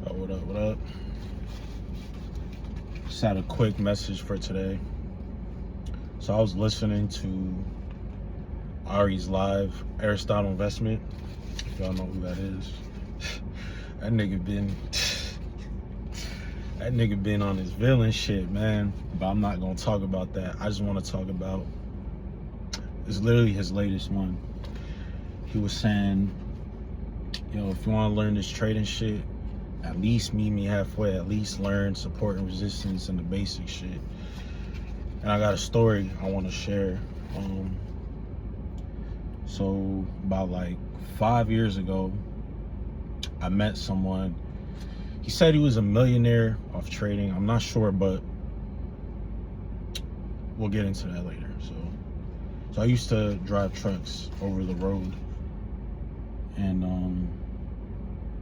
What up, what up? Just had a quick message for today. So I was listening to Ari's live, Aristotle Investment, if y'all know who that is. That nigga been on his villain shit, man. But I'm not gonna talk about that. I just wanna talk about, it's literally his latest one. He was saying, if you wanna learn this trading shit, at least meet me halfway. At least learn support and resistance and the basic shit. And I got a story I want to share. So about like 5 years ago, I met someone. He said he was a millionaire off trading. I'm not sure, but we'll get into that later. So I used to drive trucks over the road, and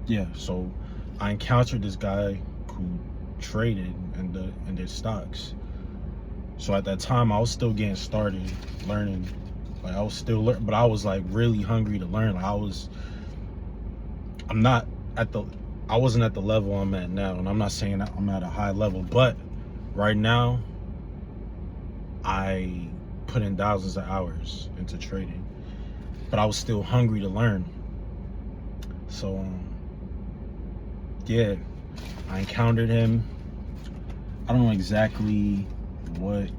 yeah. So I encountered this guy who traded in their stocks. So at that time, I was still getting started learning. Like I was still learning, but I was like really hungry to learn. Like I wasn't at the level I'm at now, and I'm not saying that I'm at a high level, but right now, I put in thousands of hours into trading, but I was still hungry to learn. So yeah, I encountered him. I don't know exactly what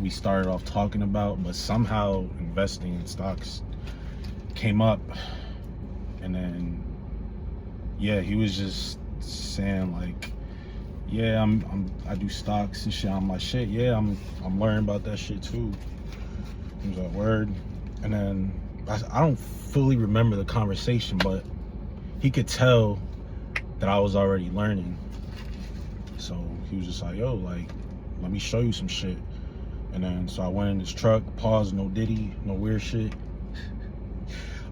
we started off talking about, but somehow investing in stocks came up. And then yeah, he was just saying like, yeah, I do stocks and shit. I'm like, shit, yeah, I'm learning about that shit too. He was like, word. And then I don't fully remember the conversation, but he could tell that I was already learning. So he was just like, yo, like, let me show you some shit. And then so I went in his truck, paused, no diddy, no weird shit.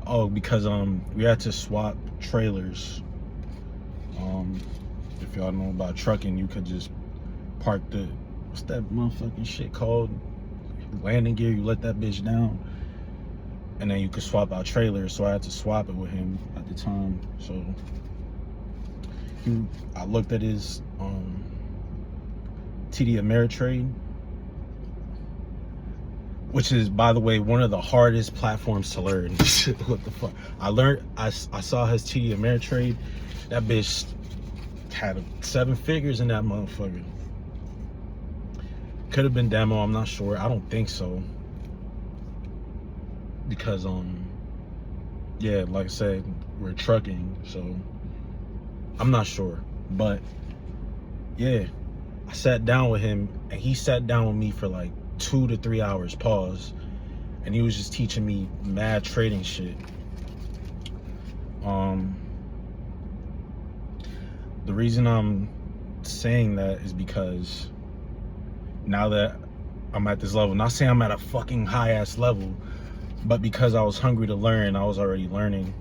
Oh, because we had to swap trailers. If y'all know about trucking, you could just park what's that motherfucking shit called? Landing gear, you let that bitch down, and then you could swap out trailers. So I had to swap it with him at the time. So I looked at his TD Ameritrade, which is, by the way, one of the hardest platforms to learn. What the fuck? I saw his TD Ameritrade. That bitch had 7 figures in that motherfucker. Could have been demo, I'm not sure. I don't think so. Because yeah, like I said, we're trucking, so I'm not sure. But yeah, I sat down with him, and he sat down with me for like 2 to 3 hours, pause, and he was just teaching me mad trading shit. The reason I'm saying that is because now that I'm at this level, not saying I'm at a fucking high ass level, but because I was hungry to learn, I was already learning.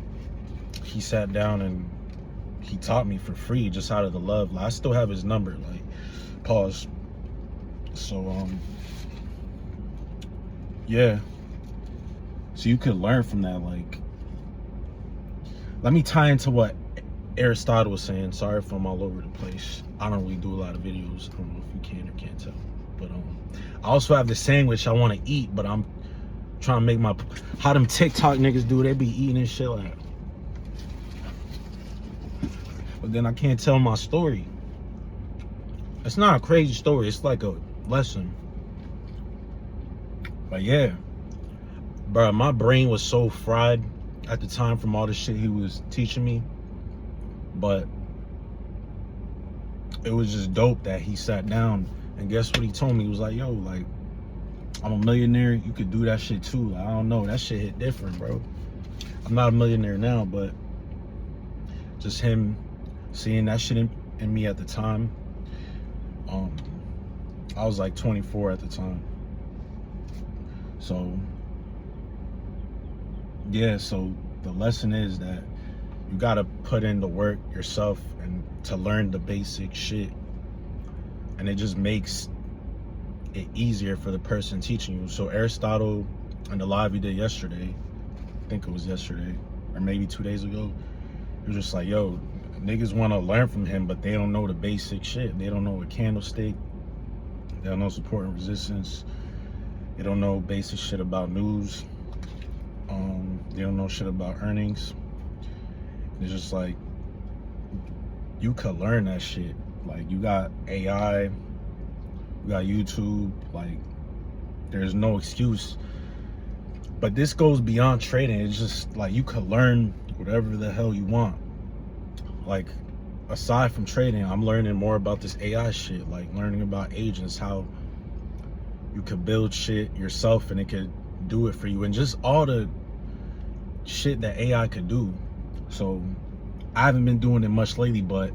He sat down and he taught me for free, just out of the love. Like, I still have his number, like, pause. So yeah, so you could learn from that. Like, let me tie into what Aristotle was saying. Sorry if I'm all over the place. I don't really do a lot of videos. I don't know if you can or can't tell, but I also have the sandwich I want to eat, but I'm trying to make how them TikTok niggas do. They be eating and shit like that. But then I can't tell my story. It's not a crazy story. It's like a lesson. But yeah, bro, my brain was so fried at the time from all the shit he was teaching me. But it was just dope that he sat down, and guess what he told me? He was like, yo, like, I'm a millionaire. You could do that shit too. Like, I don't know. That shit hit different, bro. I'm not a millionaire now, but just him seeing that shit in me at the time. I was like 24 at the time. So yeah, so the lesson is that you gotta put in the work yourself and to learn the basic shit, and it just makes it easier for the person teaching you. So Aristotle, in the live he did yesterday, I think it was yesterday or maybe 2 days ago, he was just like, yo, niggas want to learn from him, but they don't know the basic shit. They don't know a candlestick. They don't know support and resistance. They don't know basic shit about news. They don't know shit about earnings. It's just like, you could learn that shit. Like, you got AI, you got YouTube, like, there's no excuse. But this goes beyond trading. It's just like, you could learn whatever the hell you want. Like, aside from trading, I'm learning more about this AI shit, like learning about agents, how you could build shit yourself and it could do it for you, and just all the shit that AI could do. So I haven't been doing it much lately, but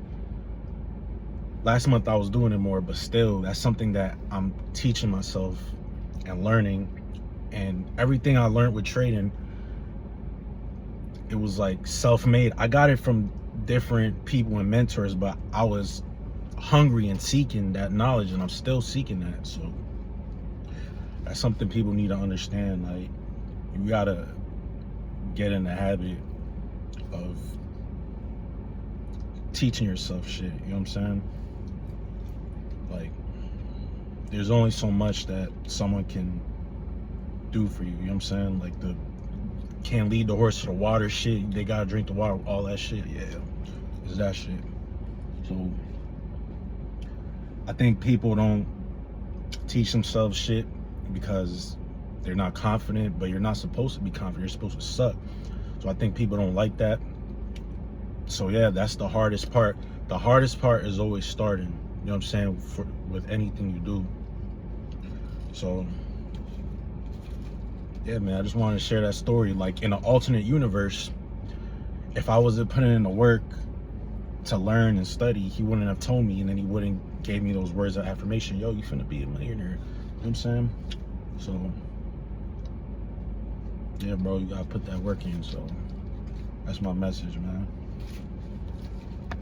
last month I was doing it more. But still, that's something that I'm teaching myself and learning. And everything I learned with trading, it was like self-made. I got it from different people and mentors, but I was hungry and seeking that knowledge, and I'm still seeking that. So that's something people need to understand. Like, you gotta get in the habit of teaching yourself shit, you know what I'm saying? Like, there's only so much that someone can do for you, you know what I'm saying? Like, the can't lead the horse to the water shit, they gotta drink the water, all that shit. Yeah, it's that shit. So I think people don't teach themselves shit because they're not confident, but you're not supposed to be confident, you're supposed to suck. So I think people don't like that. So yeah, that's the hardest part. The hardest part is always starting, you know what I'm saying, with anything you do. So yeah, man, I just wanted to share that story. Like, in an alternate universe, if I wasn't putting in the work to learn and study, he wouldn't have told me, and then he wouldn't gave me those words of affirmation. Yo, you finna be a millionaire. You know what I'm saying? So yeah, bro, you gotta put that work in. So that's my message, man.